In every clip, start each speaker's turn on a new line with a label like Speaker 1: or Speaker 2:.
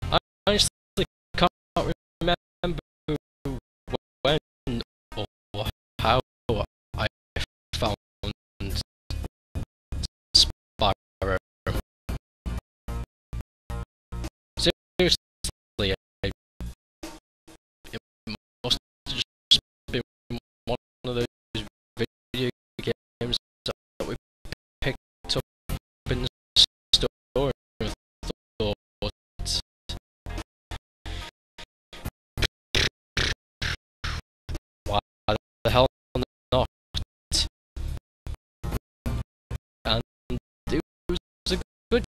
Speaker 1: I honestly can't remember when or how I found Spyro. Seriously, it must have just been one of those video games that we picked up in the store and thought, why the hell not? And it was a good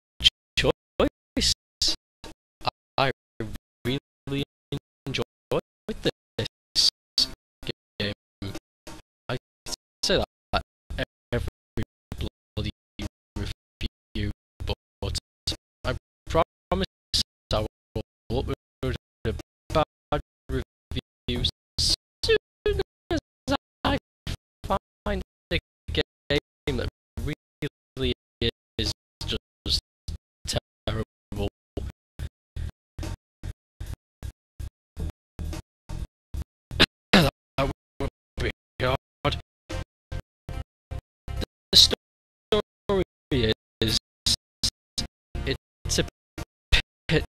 Speaker 1: choice. I really enjoyed this game. I say that every bloody review, but I promise I will upload a bad review as soon as I find a game that really is just terrible. That would be hard. The story is, it's a bit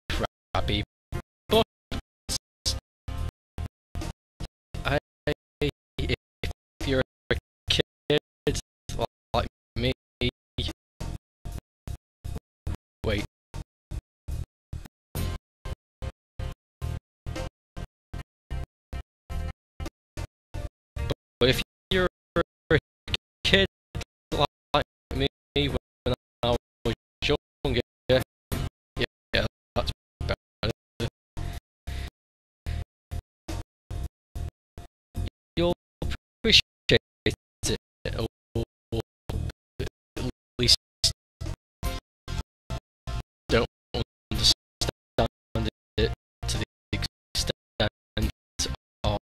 Speaker 1: crappy, but if you're a kid like me, wait. But if you're a kid like me when I was younger, yeah, that's better. You'll appreciate it, or at least don't understand it to the extent of,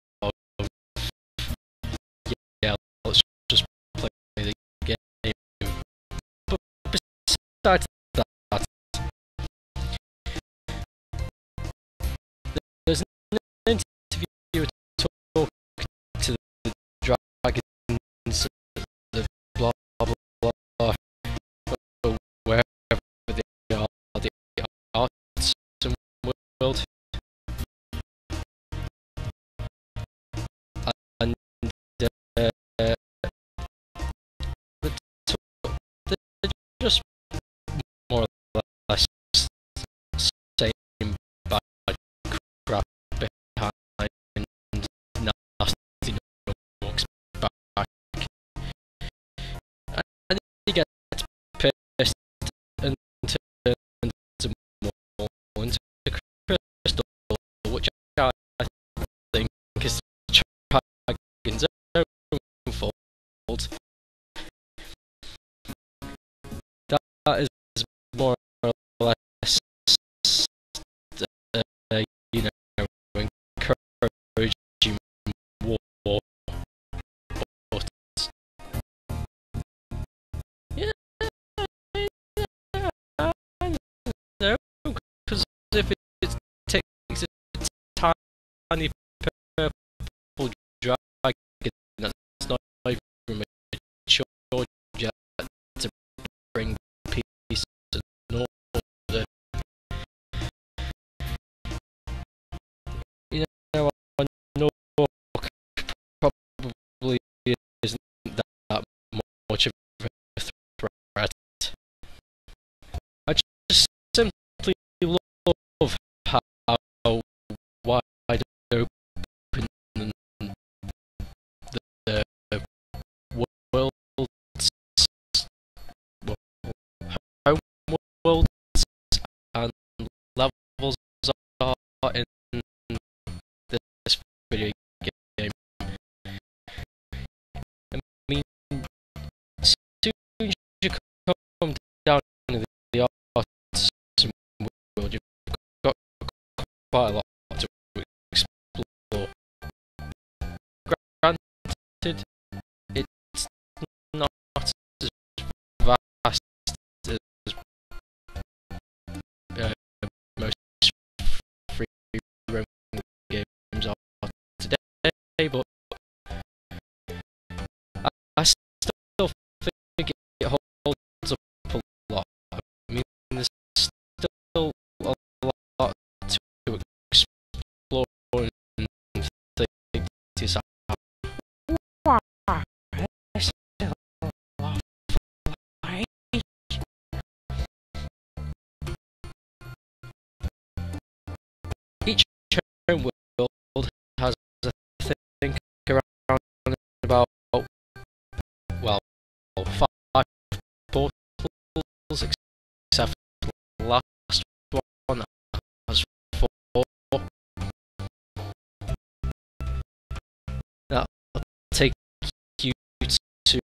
Speaker 1: yeah, let's just play the game. But besides that, there's an interview talking to the dragons, the blah blah blah, wherever they are, the arts and world, and they're just more or less saying bad crap behind nasty looks back, and he gets pissed and turns more into crystal, which I think is Dragon's own fault. That is more or less, you know, encouraging war. But yeah, I know, because if it takes a tiny purple dragon that's not even mature yet to bring peace and order, in this video game. I mean, as soon as you come down to the autism world, you've got quite a lot to explore. Granted, it's not as vast as most free roam games are today, but I still think it holds up a lot. I mean, there's still a lot to explore and think to yourself, wow, there's still a lot of life. Each home world has a think around about, well, 5 portals, except the last one has 4. That'll take you to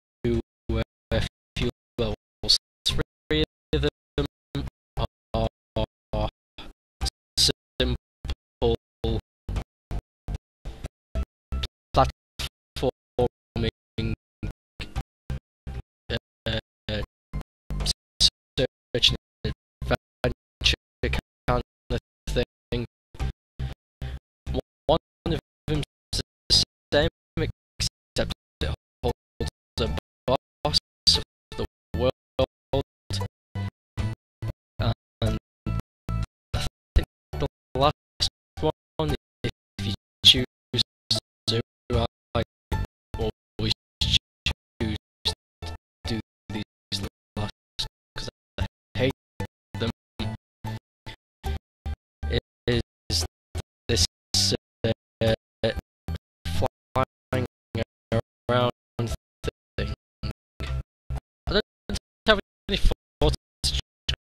Speaker 1: a few levels. 3 of them are simple platforming, search and adventure kind of thing. One of them's the same, except it holds a boss of the world, and I think the last one, if you choose to, I always choose to do these last because I hate them. It is this flying around thing. I don't have any thoughts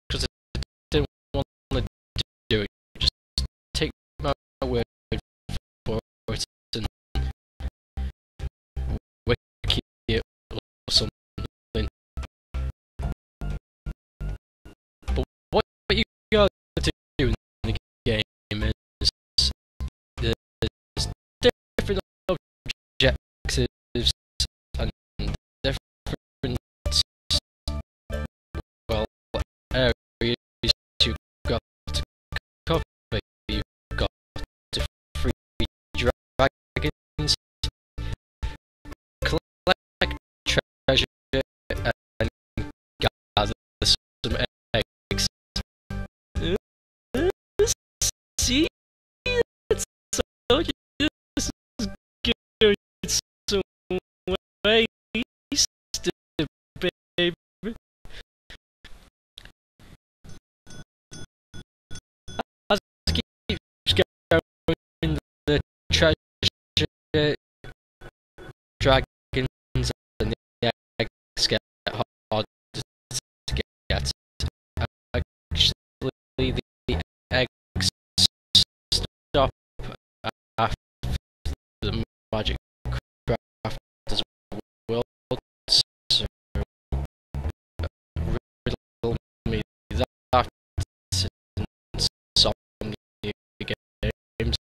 Speaker 1: because I didn't want to do it. Just take my word for it and wiki it or something. But what you gotta do in the game is there's different objectives and different, well, areas you've got to cover. You've got to free dragons, collect treasure, and gather some eggs. See, it's so just going some ways to baby. As it keeps going, the treasure, dragons, and the eggs get hard to get. Actually, the eggs stop after the magic craft as well. So riddle me that in some games.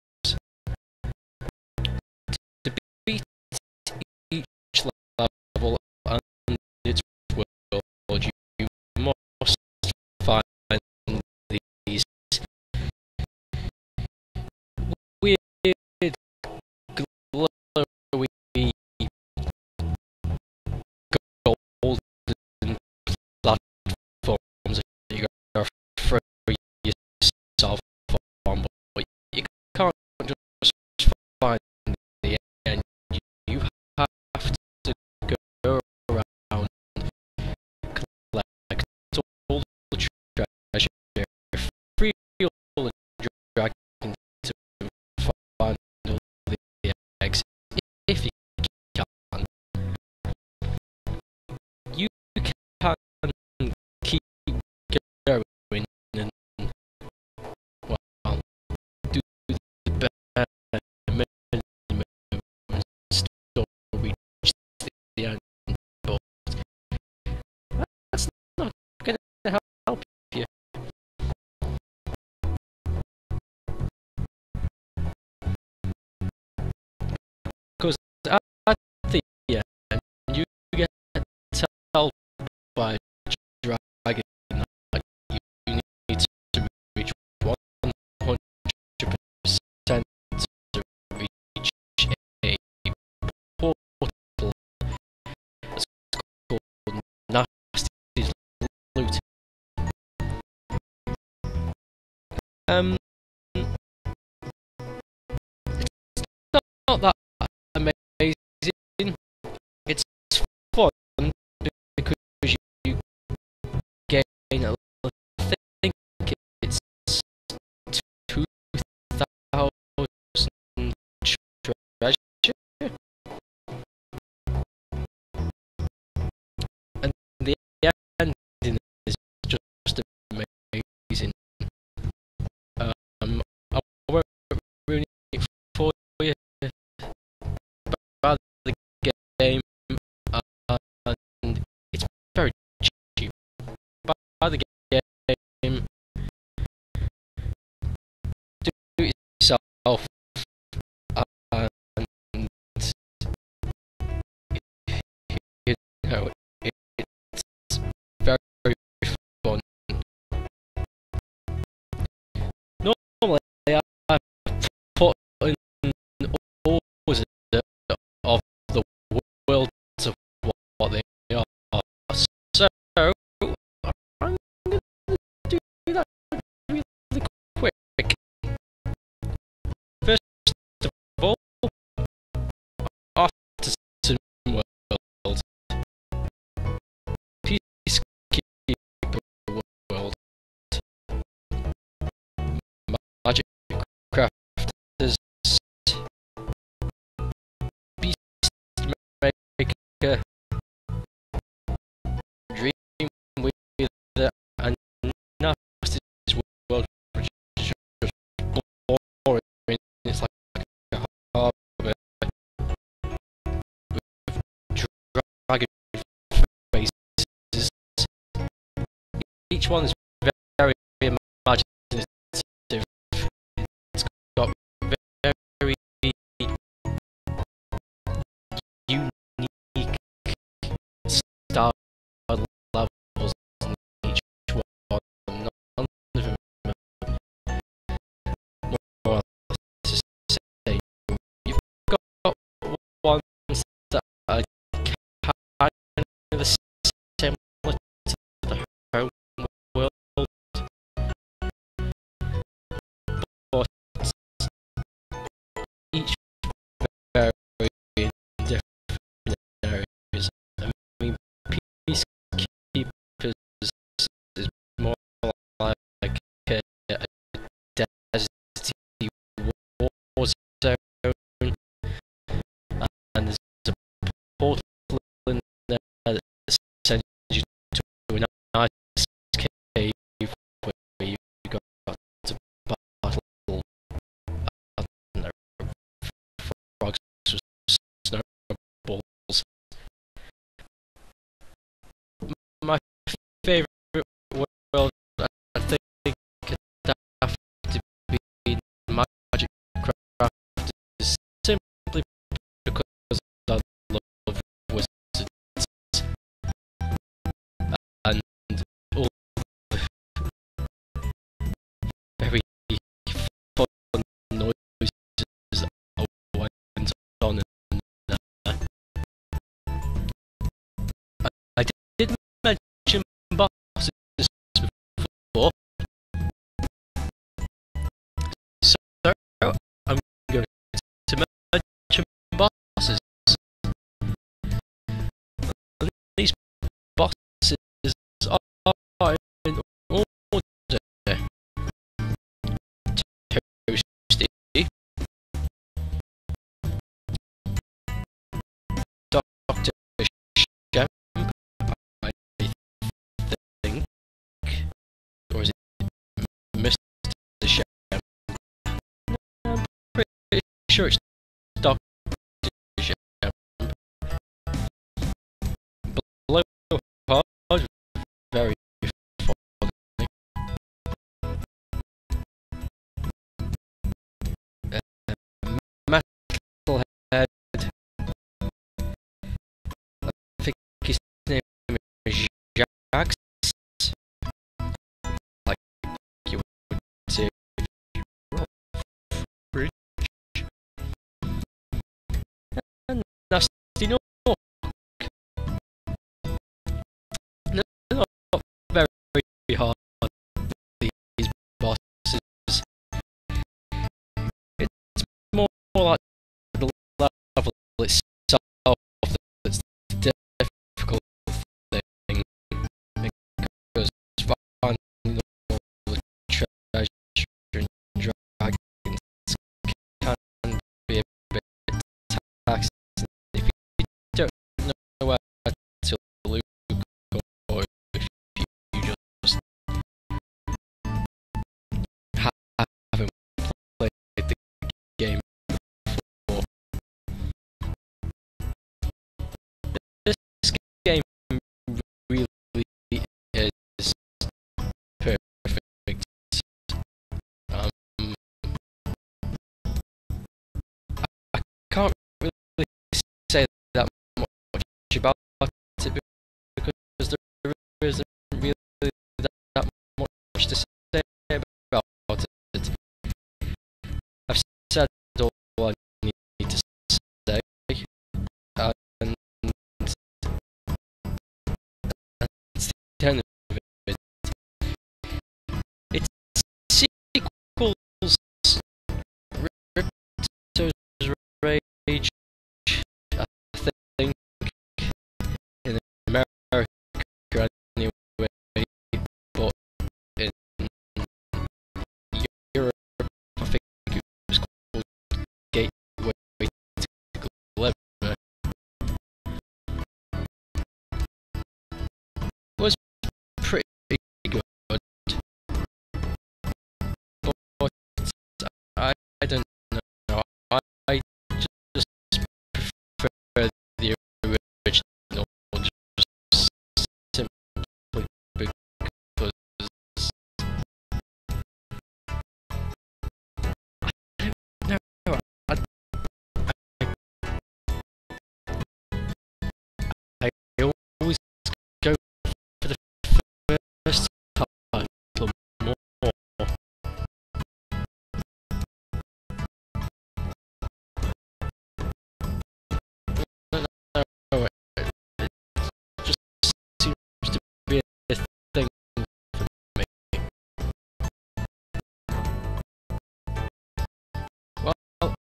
Speaker 1: by a dragon, like, you need to reach 100% to reach a portal that's called Nasty's Loot. It's not that amazing. It's fun because you gain a little. I think it's 2,000 treasure, and the ending is just amazing. I won't ruin it for you about the game, and it's very cheap. Buy the game, do it yourself, and you know it's very fun. Normally, I put in all of the world of what they are. So I'm going to do that really quick. First of all, Artisan World, Peacekeeper World, Magic Crafters, Beastmaker, Dream Weaver, and Nasty's World, which is just boring. It's like a harbour with dragon faces. Each one is very imaginative. It's got very unique style levels in each one. None of them are more or less the same. You've got ones that are kind of similar to the home world, but each very in different areas. I mean, Peacekeepers is more like a deserty war zone, and there's a portal in there that sends you to a nice cave where you got to battle frogs with snowballs. My favourite world, I think, it'd have to be Magic Crafters, simply because I love nasty knock. They're not very hard, these bosses. It's more like the level itself that's the difficult thing, because finding all the treasure in dragons can be a bit taxing if you don't know where to look, or if you just haven't played the game before. This game really is perfect. Um, I can't really say that much about it because there isn't really that much to say about it. I've said all I need to say, and that's the end of it. It's sequels Ripto's Rage, I think, in America anyway, but in Europe I think it was called Gateway to Glimmer. It was pretty good, but I don't know. I just prefer the original, just simply because no, I always go for the first title more. No, it just seems to be a thing for me. Well,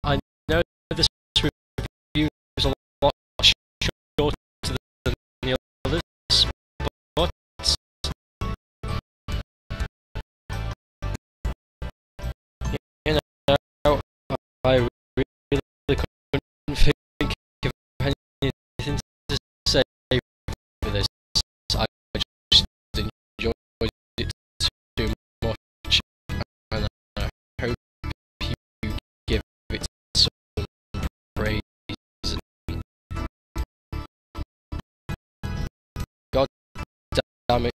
Speaker 1: I know this review is a lot shorter than the others, but you know, I really couldn't think of anything to say for this. I just enjoyed it too much, and I hope you give it some praise. God damn it,